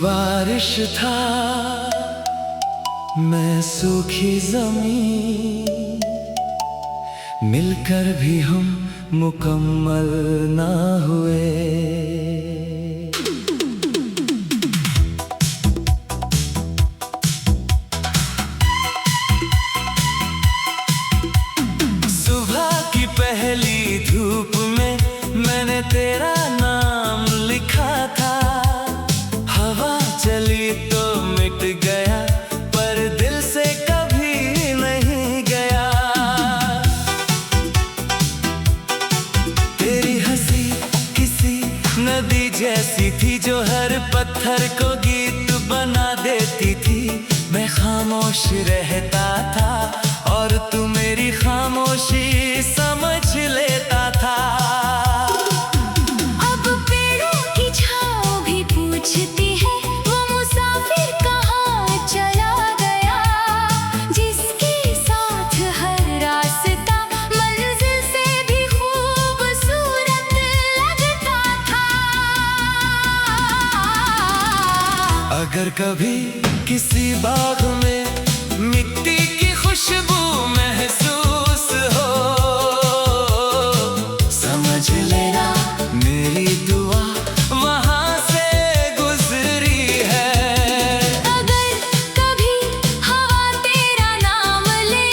बारिश था, मैं सूखी जमीन, मिलकर भी हम मुकम्मल ना हुए। सुबह की पहली धूप में मैंने तेरा नाम लिखा था। हवा चली तो मिट गया, पर दिल से कभी नहीं गया। तेरी हंसी किसी नदी जैसी थी, जो हर पत्थर को गीत बना देती थी। मैं खामोश रहता था और तू मेरी खामोशी समझ लेता था। अब पेड़ों की छाँव भी पूछती है, वो मुसाफिर कहाँ चला गया, जिसके साथ हर रास्ता मंजिल से भी खूबसूरत लगता था। अगर कभी किसी बाग में मिट्टी की खुशबू महसूस हो, समझ लेना मेरी दुआ वहाँ से गुजरी है। अगर कभी हवा तेरा नाम ले,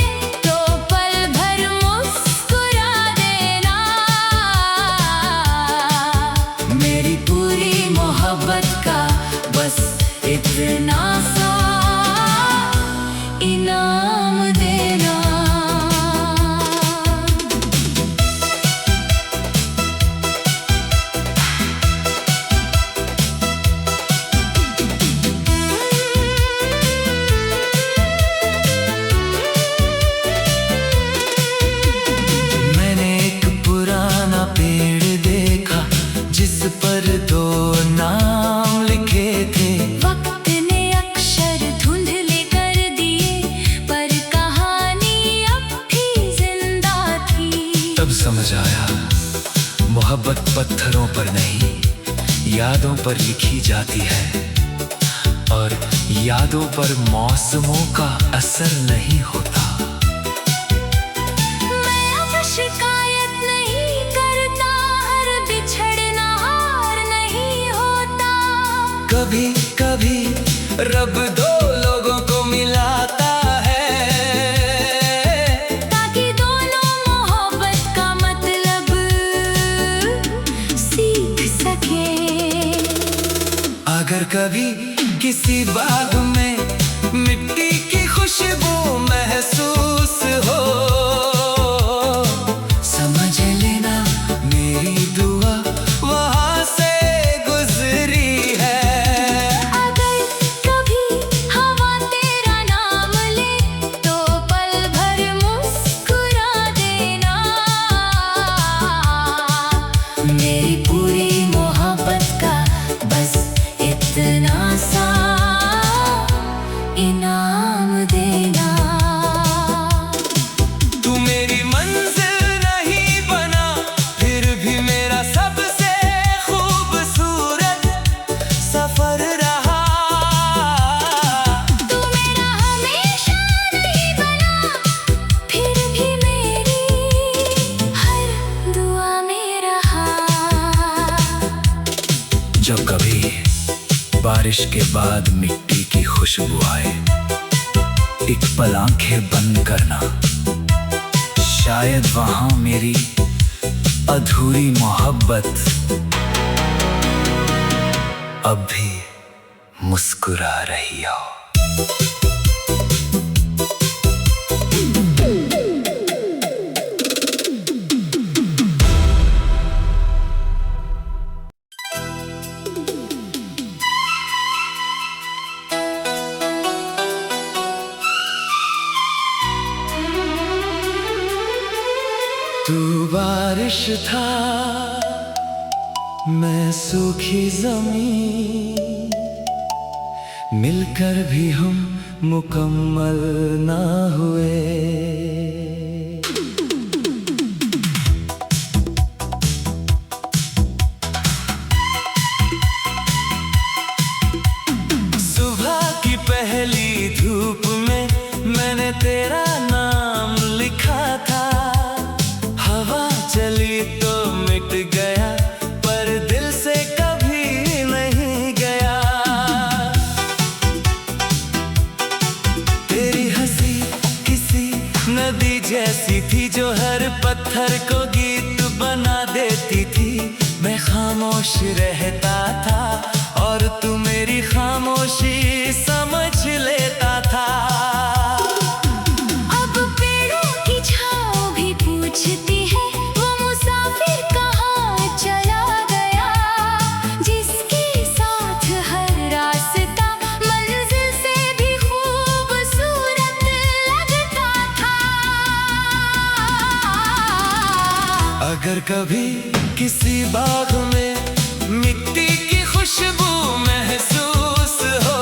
तो पल भर मुस्कुरा देना। मेरी पूरी मोहब्बत का बस इतना सा इनाम देना। मैंने एक पुराना पेड़ देखा, जिस पर दो नाम लिखे थे। वक्त ने अक्षर धुंधले कर दिए, पर कहानी अब भी जिंदा थी। तब समझ आया, मोहब्बत पत्थरों पर नहीं, यादों पर लिखी जाती है। और यादों पर मौसमों का असर नहीं होता। मैं अब शिकायत नहीं करता, हर बिछड़ना हार नहीं होता। कभी कभी रब दो लोगों को मिलाता है, ताकि दोनों मोहब्बत का मतलब सीख सके। अगर कभी किसी बाग में मिट्टी की खुशबू महसूस हो, समझ लेना मेरी दुआ वहाँ से गुजरी है। अगर कभी हवा तेरा नाम ले, तो पल भर मुस्कुरा देना। मेरी पूरी मोहब्बत का बस इतना सा इनाम देना। तू मेरी मंजिल नहीं बना, फिर भी मेरा सबसे खूबसूरत सफर रहा। तू मेरा हमेशा नहीं बना, फिर भी मेरी हर दुआ में रहा। जब कभी बारिश के बाद मिट्टी की खुशबू आए, एक पल आंखें बंद करना। शायद वहां मेरी अधूरी मोहब्बत अब भी मुस्कुरा रही हो। तू बारिश था, मैं सूखी जमीन, मिलकर भी हम मुकम्मल ना हुए। जैसी थी जो हर पत्थर को गीत बना देती थी। मैं खामोश रहता था और तू मेरी खामोशी समझ लेता था। अब पेड़ों की छाँव भी पूछती है, वो मुसाफिर कहाँ चला गया, जिसके साथ हर रास्ता मंजिल से भी खूबसूरत लगता था। अगर कभी किसी बाग में मिट्टी की खुशबू महसूस हो,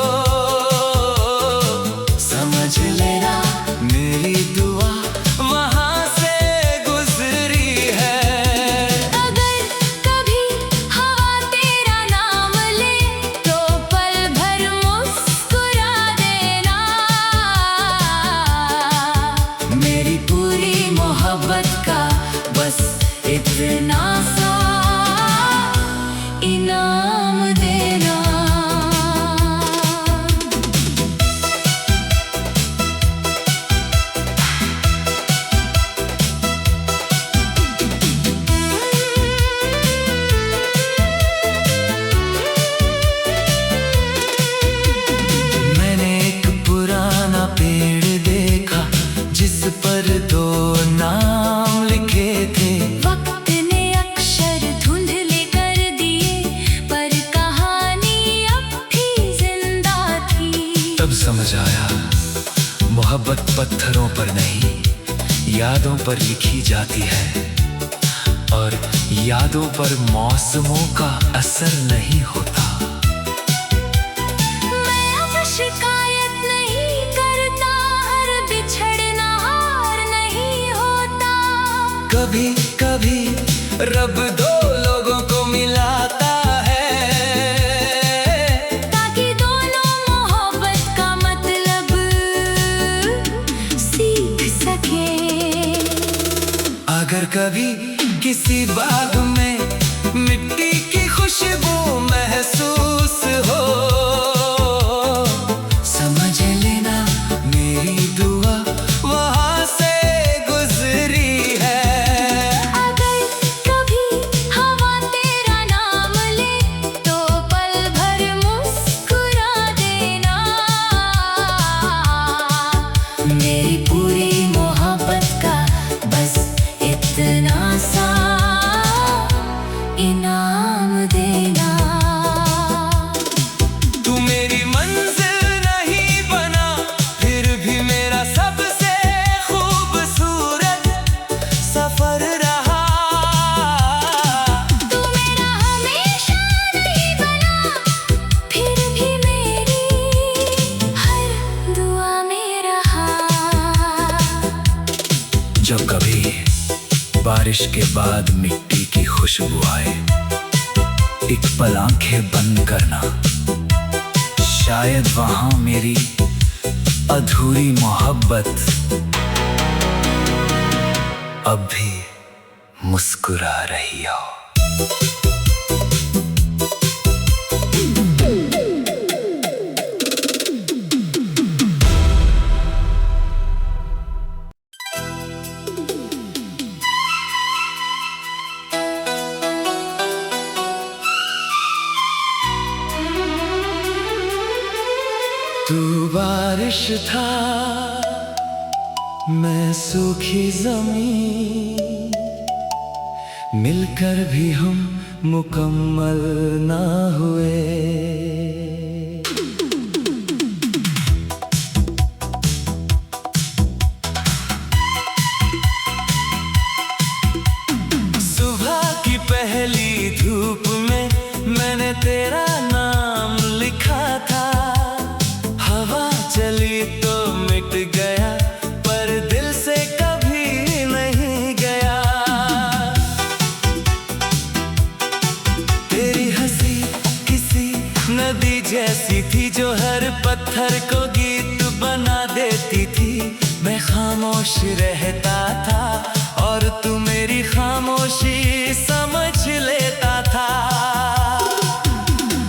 समझ लेना मेरी दुआ वहाँ से गुजरी है। अगर कभी हवा तेरा नाम ले तो पल भर मुस्कुरा देना। मेरी पूरी मोहब्बत का बस इतना सा इनाम देना। मैंने एक पुराना पेड़ देखा जिस पर दो नाम लिखे थे। वक्त ने अक्षर धुंधले कर दिए, पर कहानी अब भी जिंदा थी। तब समझ आया मोहब्बत पत्थरों पर नहीं, यादों पर लिखी जाती है, और यादों पर मौसमों का असर नहीं होता। मैं अब शिकायत नहीं करता, हर बिछड़ना हार नहीं होता। कभी कभी रब दो लोगों को मिलाता है, ताकि दोनों मोहब्बत का मतलब सीख सके। अगर कभी किसी बाग में मिट्टी की खुशबू महसूस हो, समझ लेना मेरी दुआ वहाँ से गुजरी है। अगर कभी हवा तेरा नाम ले तो पल भर मुस्कुरा देना। मेरी पूरी मोहब्बत का बस इतना सा इनाम देना। तू मेरी मंजिल नहीं बना, फिर भी मेरा सबसे खूबसूरत सफर रहा। तू मेरा हमेशा नहीं बना, फिर भी मेरी हर दुआ में रहा। जब कभी बारिश के बाद मिट्टी की खुशबू आए, एक पल आंखें बंद करना, शायद वहां मेरी अधूरी मोहब्बत अब भी मुस्कुरा रही हो। तू बारिश था, मैं सूखी जमीन, मिलकर भी हम मुकम्मल ना हुए। सुबह की पहली धूप में मैंने तेरा नाम लिखा था। हवा चली तो मिट गया, पर दिल से कभी नहीं गया। तेरी हंसी किसी नदी जैसी थी जो हर पत्थर को गीत बना देती थी। मैं खामोश रहता था और तू मेरी खामोशी समझ लेता था।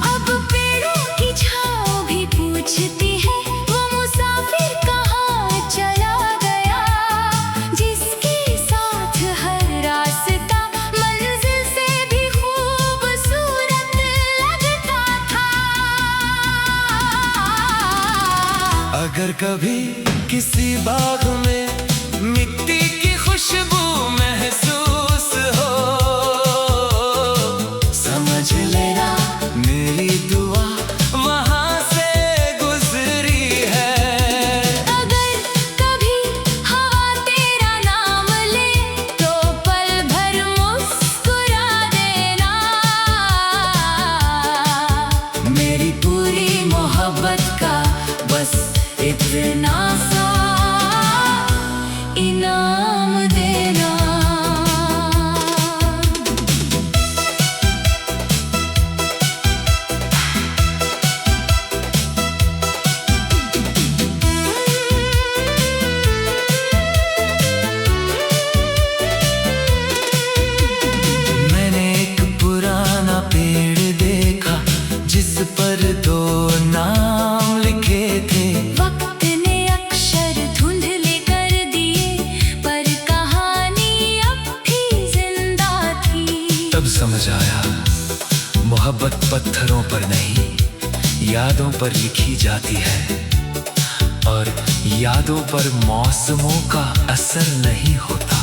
अब पेड़ों की छाँव भी पूछती है, वो मुसाफिर कहाँ चला गया, जिस अगर कभी किसी बाग में मिट्टी की खुशबू महसूस हो, समझ लेना मेरी दुआ वहां से गुजरी है। अगर कभी हवा तेरा नाम ले तो पल भर मुस्कुरा देना। मेरी पूरी मोहब्बत का बस इतना सा इनाम देना। मैंने एक पुराना पेड़ देखा जिस पर दो नाम लिखे थे। वक्त ने अक्षर धुंधले कर दिए पर कहानी अब भी जिंदा थी। तब समझ आया मोहब्बत पत्थरों पर नहीं यादों पर लिखी जाती है, और यादों पर मौसमों का असर नहीं होता।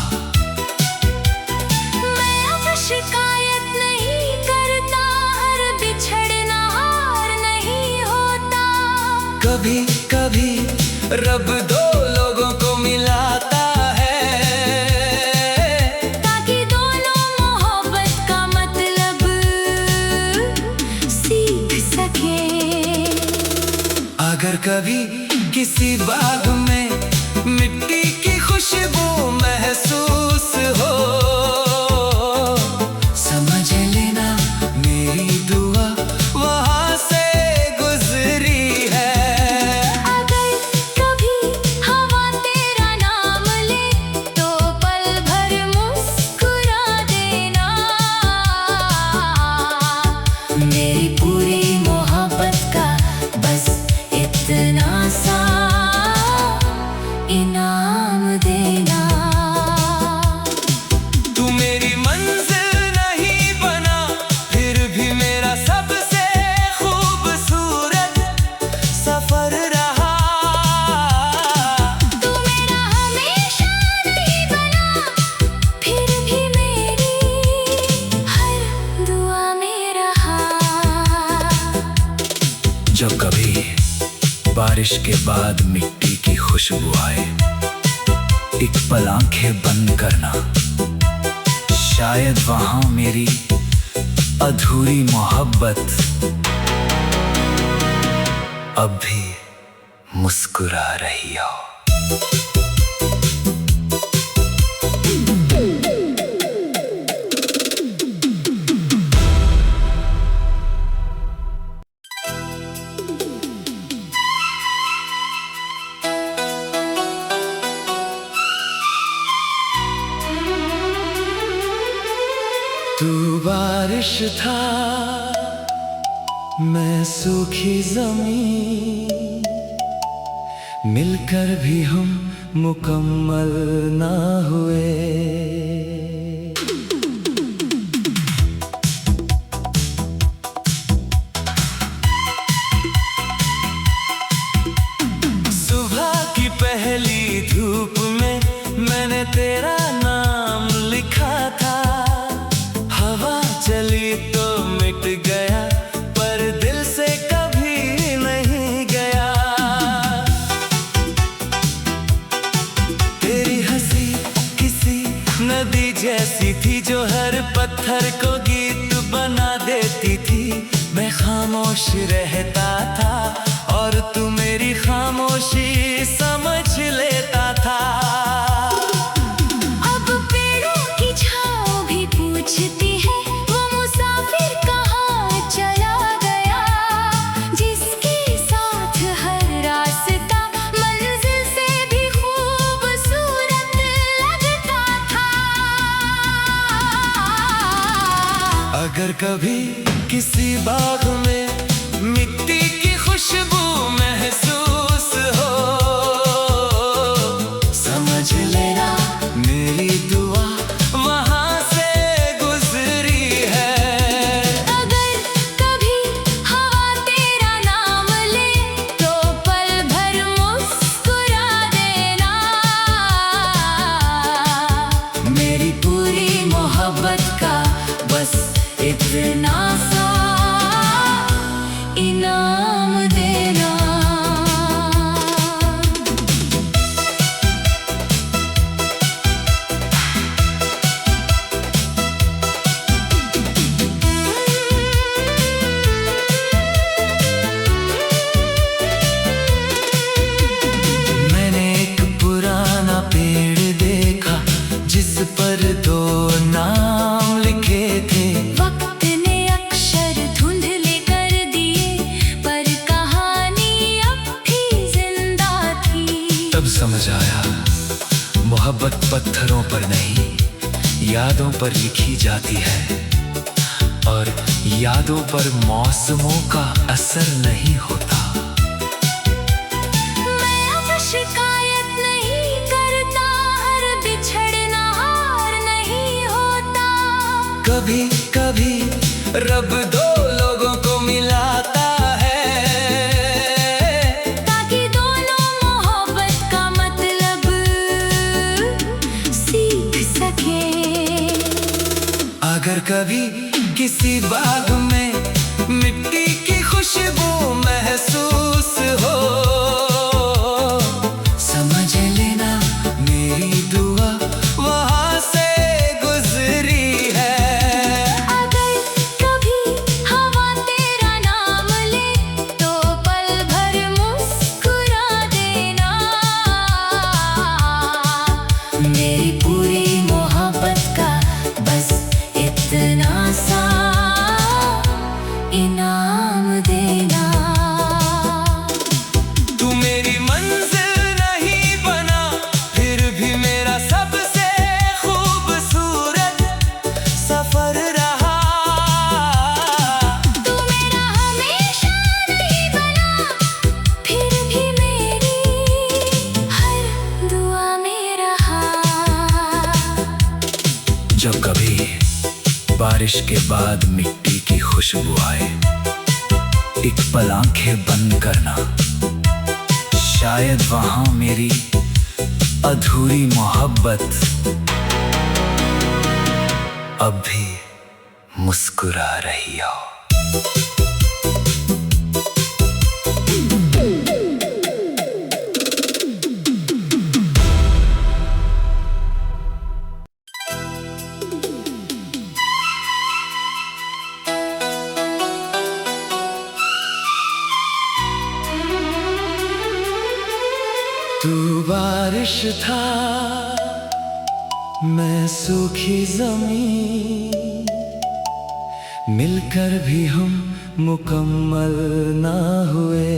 मैं अब शिकायत नहीं करता, हर बिछड़ना हार नहीं होता। कभी कभी रब दो लोगों को मिलाता है, ताकि दोनों मोहब्बत का मतलब सीख सके। अगर कभी किसी बाग में मिट्टी की खुशबू महसूस हो, समझ लेना मेरी दुआ वहां से गुजरी है। अगर कभी हवा तेरा नाम ले तो पल भर मुस्कुरा देना। मेरी पूरी मोहब्बत का बस इतना सा इनाम देना। तू मेरी मंजिल नहीं बना, फिर भी मेरा सबसे खूबसूरत सफर रहा। तू मेरा हमेशा नहीं बना, फिर भी मेरी हर दुआ में रहा। जब कभी बारिश के बाद मिट्टी की खुशबू आए, एक पल आंखें बंद करना, शायद वहां मेरी अधूरी मोहब्बत अब भी मुस्कुरा रही हो। तू बारिश था, मैं सूखी जमीन, मिलकर भी हम मुकम्मल ना हुए। सुबह की पहली धूप में मैंने तेरा नाम लिखा था। हवा चली तो मिट गया, पर दिल से कभी नहीं गया। तेरी हंसी किसी नदी जैसी थी जो हर पत्थर को गीत बना देती थी। मैं खामोश रहता था और तू मेरी खामोशी समझ लेता था। अब पेड़ों की छाँव भी पूछती है, वो मुसाफिर कहाँ चला गया। जिसके साथ हर रास्ता मंजिल से भी खूबसूरत लगता था। अगर कभी किसी बाग में मिट्टी की खुशबू महसूस हो, समझ लेना मेरी दुआ वहां से गुजरी है। अगर कभी हवा तेरा नाम ले तो पल भर मुस्कुरा इतना सा इनाम देना। मैंने एक पुराना पेड़ देखा जिस पर दो नाम लिखे थे। वक्त ने अक्षर धुंधले कर दिए, पर कहानी अब भी जिंदा थी। तब समझ आया मोहब्बत पत्थरों पर नहीं, यादों पर लिखी जाती है, और यादों पर मौसमों का असर नहीं होता। मैं अब शिकायत नहीं करता, हर बिछड़ना हार नहीं होता। कभी कभी रब दो लोगों को मिलाता है, ताकि दोनों मोहब्बत का मतलब सीख सके। अगर कभी किसी बाग में मिट्टी की खुशबू महसूस हो, समझ लेना मेरी दुआ वहां से गुजरी है। अगर कभी हवा तेरा नाम ले, तो पल भर मुस्कुरा देना। मेरी पूरी मोहब्बत का बस इतना सा इनाम देना। तू मेरी मंजिल नहीं बना, फिर भी मेरा सबसे खूबसूरत सफर रहा। तू मेरा हमेशा नहीं बना, फिर भी मेरी हर दुआ में रहा। जब कभी बारिश के बाद मिट्टी की खुशबू आए, एक पल आंखें बंद करना, शायद वहां मेरी अधूरी मोहब्बत अब भी मुस्कुरा रही हो। तू बारिश था, मैं सूखी जमीन, मिलकर भी हम मुकम्मल ना हुए।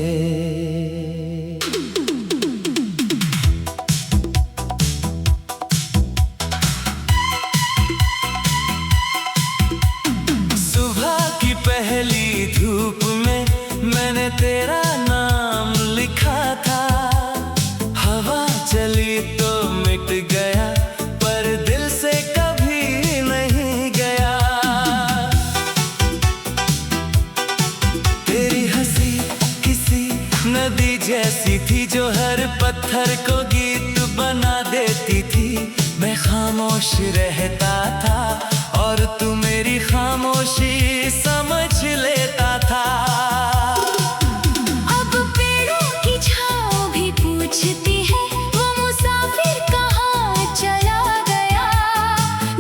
सुबह की पहली धूप में मैंने तेरा नाम लिखा था। हवा चली तो मिट गया, पर दिल से कभी नहीं गया। तेरी हंसी किसी नदी जैसी थी, जो हर पत्थर को गीत बना देती थी। मैं खामोश रहता था और तू मेरी खामोशी समझ लेता था। अब पेड़ों की छाँव भी पूछती है, वो मुसाफिर कहाँ चला गया।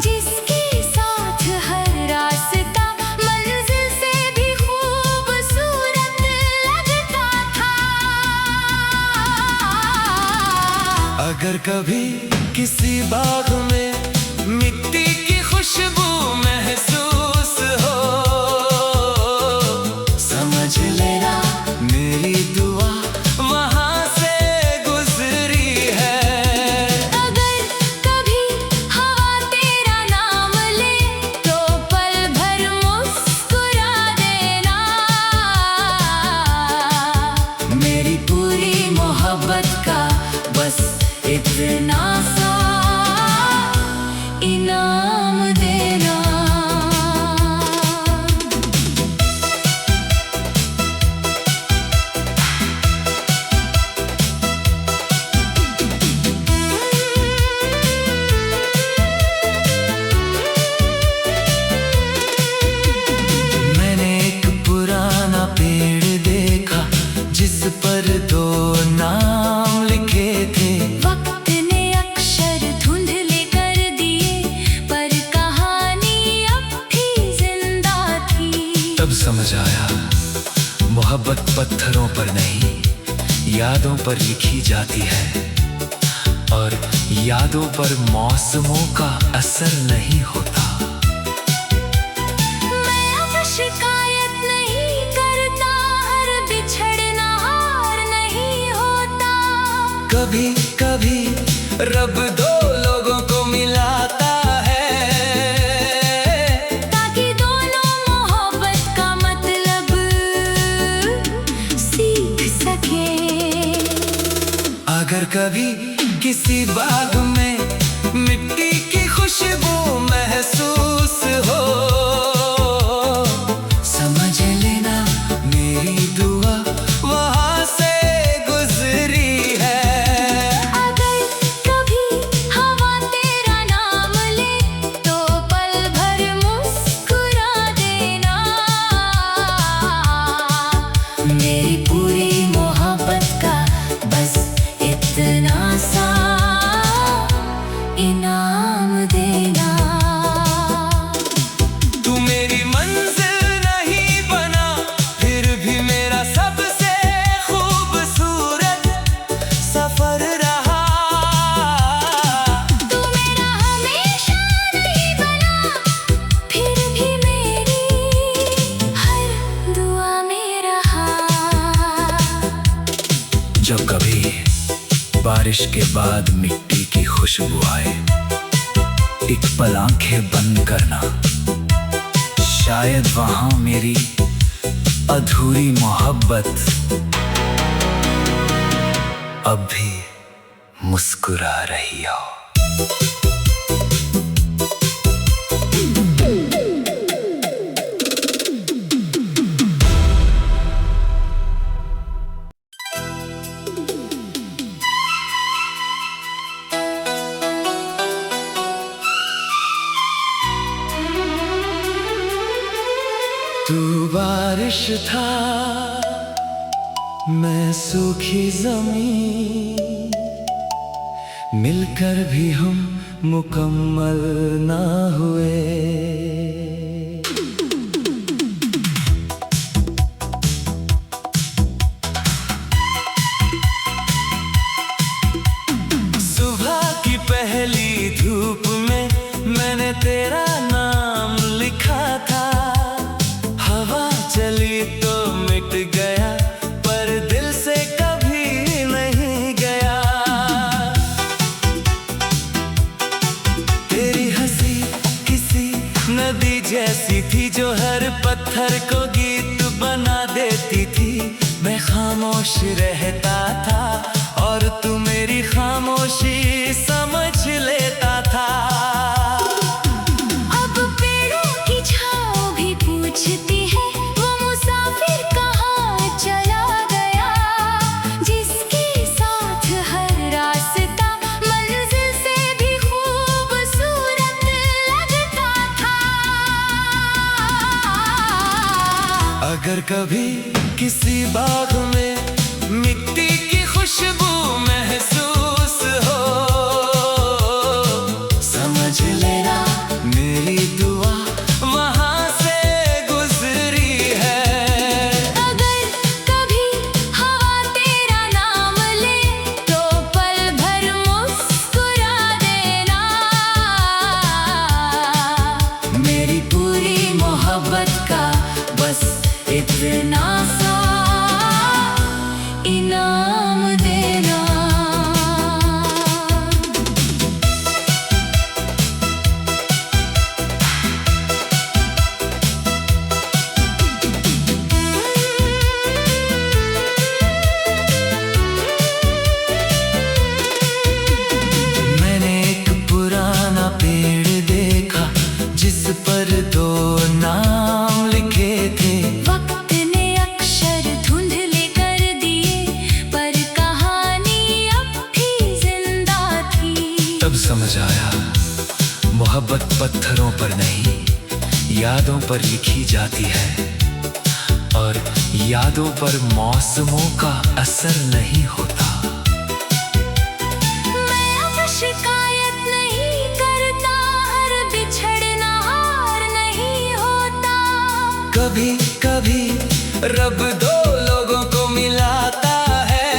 जिसके साथ हर रास्ता मंजिल से भी खूबसूरत लगता था। अगर कभी किसी बाग में मिट्टी की खुशबू महसूस हो, समझ लेना मेरी दुआ वहां से गुजरी है। अगर कभी हवा तेरा नाम ले, तो पल भर मुस्कुरा देना। मेरी पूरी मोहब्बत का बस इतना सा इनाम देना। समझ आया मोहब्बत पत्थरों पर नहीं यादों पर लिखी जाती है, और यादों पर मौसमों का असर नहीं होता। मैं अब शिकायत नहीं करता, हर बिछड़ना हार नहीं होता। कभी कभी रब दो लोगों को मिलाता है, ताकि दोनों मोहब्बत का मतलब सीख सके। अगर कभी किसी बाग में मिट्टी की खुशबू महसूस हो, समझ लेना मेरी दुआ वहां से गुजरी है। अगर कभी हवा तेरा नाम ले तो पल भर मुस्कुरा देना। मेरी पूरी मोहब्बत का बस इतना सा इनाम देना। तू मेरी मंजिल नहीं बना, फिर भी मेरा सबसे खूबसूरत सफर रहा। तू मेरा हमेशा नहीं बना, फिर भी मेरी हर दुआ में रहा। जब कभी बारिश के बाद मिट्टी की खुशबू आए, एक पल आंखें बंद करना, शायद वहां मेरी अधूरी मोहब्बत अब भी मुस्कुरा रही हो। तू बारिश था, मैं सूखी जमीन, मिलकर भी हम मुकम्मल ना हुए। सुबह की पहली धूप में मैंने तेरा नाम लिखा था। हवा चली तो मिट गया, पर दिल से कभी नहीं गया। तेरी हंसी किसी नदी जैसी थी, जो हर पत्थर को गीत बना देती थी। मैं खामोश रहता था और तू मेरी खामोशी समझ लेता था। अब पेड़ों की छाँव भी पूछती है, वो मुसाफिर कहाँ चला गया। जिसके साथ हर रास्ता मंजिल से भी खूबसूरत लगता था। अगर कभी किसी बाग में मिट्टी की खुशबू महसूस हो, समझ लेना मेरी दुआ वहां से गुजरी है। अगर कभी हवा तेरा नाम ले तो पल भर मुस्कुरा देना। मेरी पूरी मोहब्बत का बस इतना सा इनाम देना। मैंने एक पुराना पेड़ देखा, जिस पर दो नाम लिखे थे। वक्त ने अक्षर धुंधले कर दिए, पर कहानी अब भी जिंदा थी। तब समझ आया मोहब्बत पत्थरों पर नहीं यादों पर लिखी जाती है, और यादों पर मौसमों का असर नहीं होता। मैं अब शिकायत नहीं करता, हर बिछड़ना हार नहीं होता। कभी कभी रब दो लोगों को मिलाता है,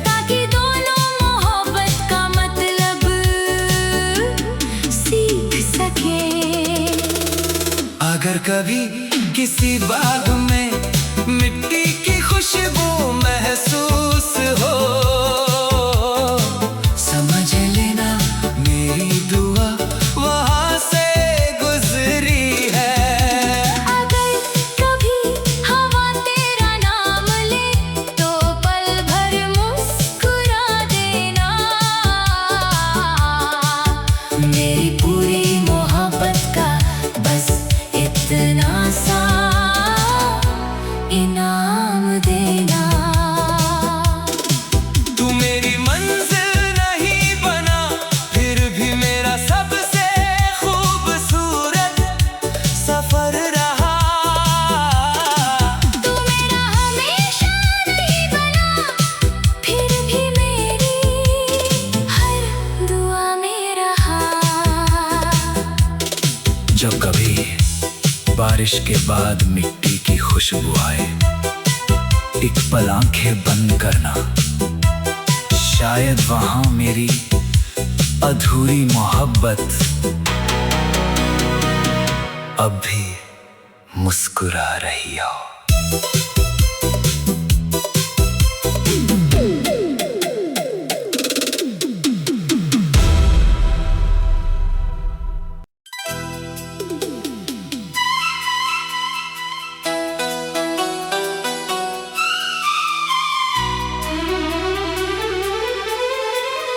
ताकि दोनों मोहब्बत का मतलब सीख सके। अगर कभी किसी बाग में मिट्टी की खुशबू महसूस हो, समझ लेना मेरी दुआ वहां से गुजरी है। अगर कभी हवा तेरा नाम ले तो पल भर मुस्कुरा देना। मेरी पूरी मोहब्बत का बस इतना सा इनाम देना। तू मेरी मंजिल नहीं बना, फिर भी मेरा सबसे खूबसूरत सफर रहा। तू मेरा हमेशा नहीं बना, फिर भी मेरी हर दुआ में रहा। जब कभी बारिश के बाद मिट्टी की खुशबू आए, एक पल आंखें बंद करना, शायद वहां मेरी अधूरी मोहब्बत अब भी मुस्कुरा रही हो।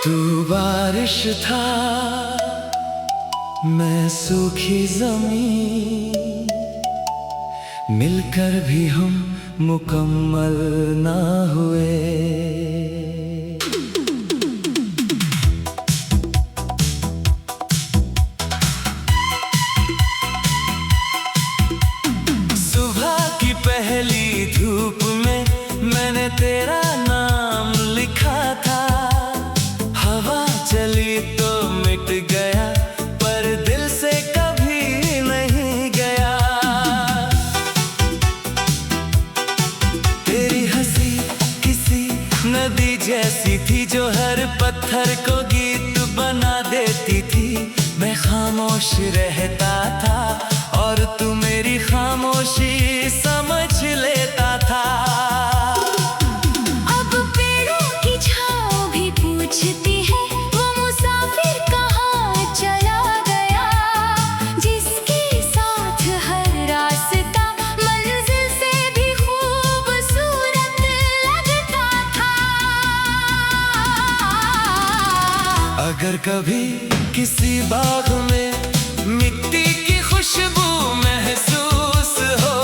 तू बारिश था, मैं सूखी जमीन, मिलकर भी हम मुकम्मल ना हुए। सुबह की पहली धूप में मैंने तेरा नाम लिखा था। हवा चली तो मिट गया, पर दिल से कभी नहीं गया। तेरी हंसी किसी नदी जैसी थी, जो हर पत्थर को गीत बना देती थी। मैं खामोश रहता था और तू मेरी खामोशी समझ लेता था। अब पेड़ों की छाँव भी पूछती है, वो मुसाफिर कहाँ चला गया, जिसके साथ हर रास्ता मंजिल से भी खूबसूरत लगता था। अगर कभी किसी बाग में मिट्टी की खुशबू महसूस हो,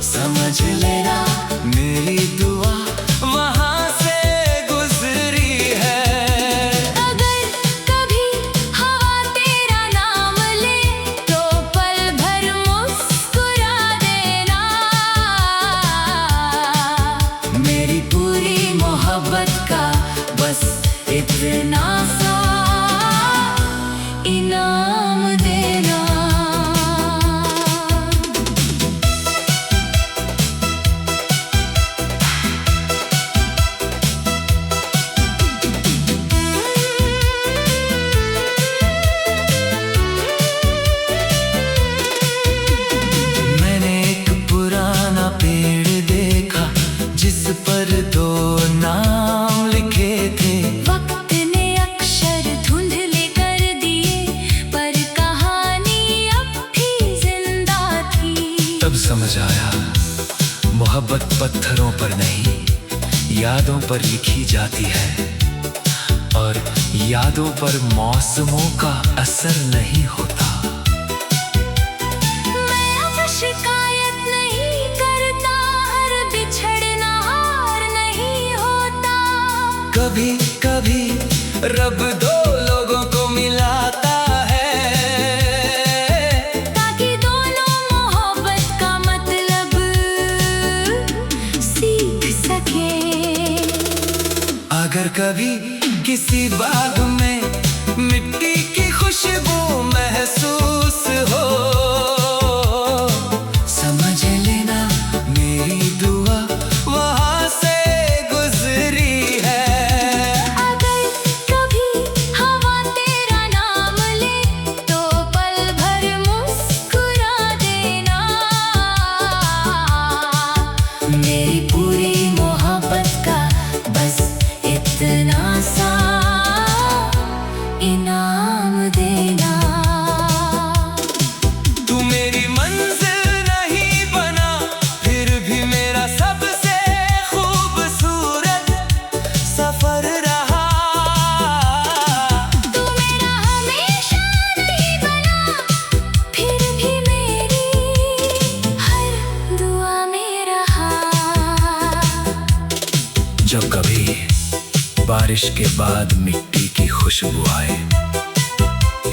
समझ लेना मेरी दुआ वहां से गुजरी है। अगर कभी हवा तेरा नाम ले तो पल भर मुस्कुरा देना। मेरी पूरी मोहब्बत का बस इतना सा इनाम देना। मैंने एक पुराना पेड़ देखा, जिस पर दो नाम लिखे थे। वक्त ने अक्षर धुंधले कर दिए, पर कहानी अब भी जिंदा थी। तब समझ आया मोहब्बत पत्थरों पर नहीं, यादों पर लिखी जाती है। और यादों पर मौसमों का असर नहीं होता। मैं अब शिकायत नहीं करता, हर बिछड़ना हार नहीं होता। कभी कभी रब दो लोगों को मिलाता है, ताकि दोनों मोहब्बत का मतलब सीख सके। अगर कभी किसी बाग में मिट्टी की खुशबू महसूस हो, बारिश के बाद मिट्टी की खुशबू आए,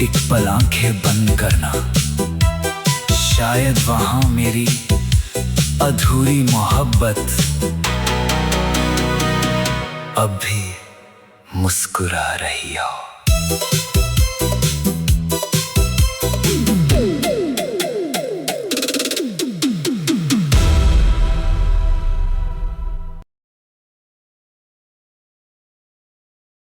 एक पल आंखें बंद करना, शायद वहां मेरी अधूरी मोहब्बत अब भी मुस्कुरा रही हो।